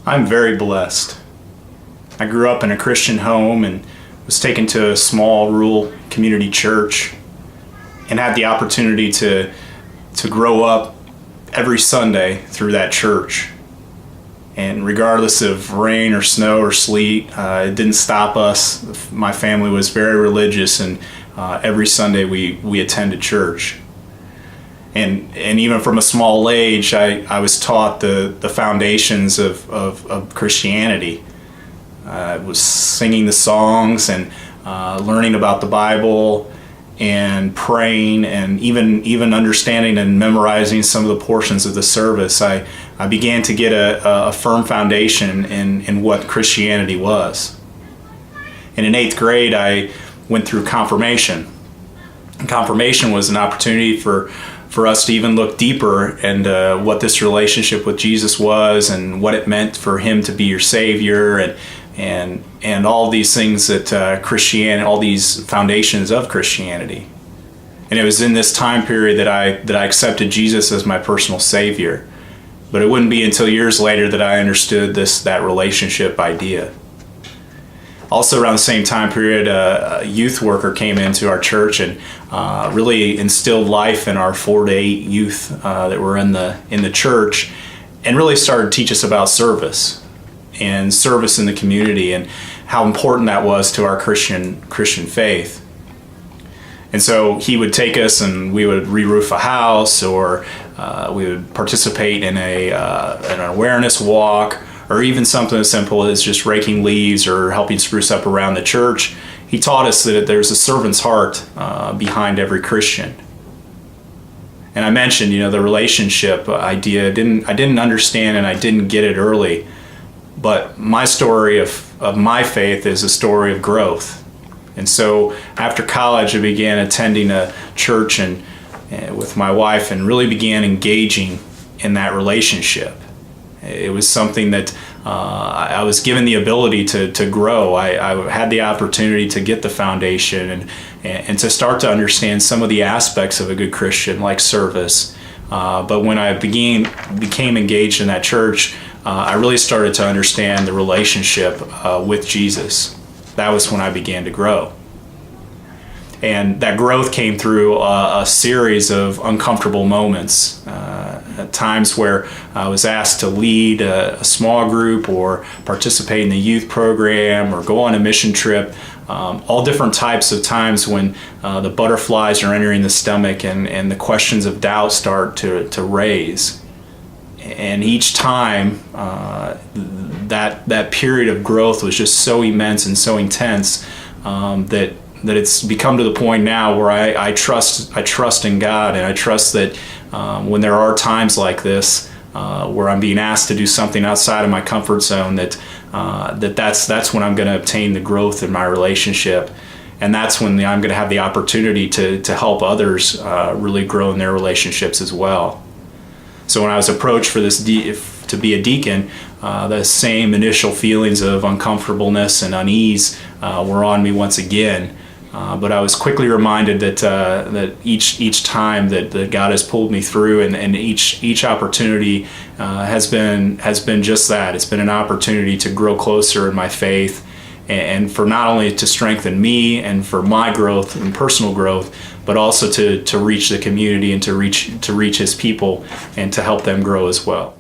I'm very blessed. I grew up in a Christian home and was taken to a small rural community church and had the opportunity to grow up every Sunday through that church. And regardless of rain or snow or sleet, it didn't stop us. My family was very religious, and every Sunday we attended church. And even from a small age, I was taught the foundations of Christianity. I was singing the songs and learning about the Bible and praying, and even understanding and memorizing some of the portions of the service. I began to get a firm foundation in what Christianity was. And in 8th grade, I went through confirmation. And confirmation was an opportunity for us to even look deeper and what this relationship with Jesus was and what it meant for him to be your Savior and all these things that Christianity, all these foundations of Christianity. And it was in this time period that I accepted Jesus as my personal Savior. But it wouldn't be until years later that I understood that relationship idea. Also around the same time period, a youth worker came into our church and really instilled life in our 4 to 8 youth that were in the church, and really started to teach us about service and service in the community and how important that was to our Christian faith. And so he would take us and we would re-roof a house, or we would participate in an awareness walk, or even something as simple as just raking leaves or helping spruce up around the church. He taught us that there's a servant's heart behind every Christian. And I mentioned, the relationship idea. I didn't understand, and I didn't get it early. But my story of my faith is a story of growth. And so after college, I began attending a church and with my wife, and really began engaging in that relationship. It was something that I was given the ability to grow. I had the opportunity to get the foundation and to start to understand some of the aspects of a good Christian, like service. But when I became engaged in that church, I really started to understand the relationship with Jesus. That was when I began to grow. And that growth came through a series of uncomfortable moments, times where I was asked to lead a small group or participate in the youth program or go on a mission trip, all different types of times when the butterflies are entering the stomach and the questions of doubt start to raise. And each time, that period of growth was just so immense and so intense that it's become to the point now where I trust in God, and I trust that when there are times like this where I'm being asked to do something outside of my comfort zone, that's when I'm going to obtain the growth in my relationship, and that's when I'm going to have the opportunity to help others really grow in their relationships as well. So when I was approached for this to be a deacon, the same initial feelings of uncomfortableness and unease were on me once again. But I was quickly reminded that each time that God has pulled me through, and each opportunity has been just that. It's been an opportunity to grow closer in my faith, and for not only to strengthen me and for my growth and personal growth, but also to reach the community and to reach His people and to help them grow as well.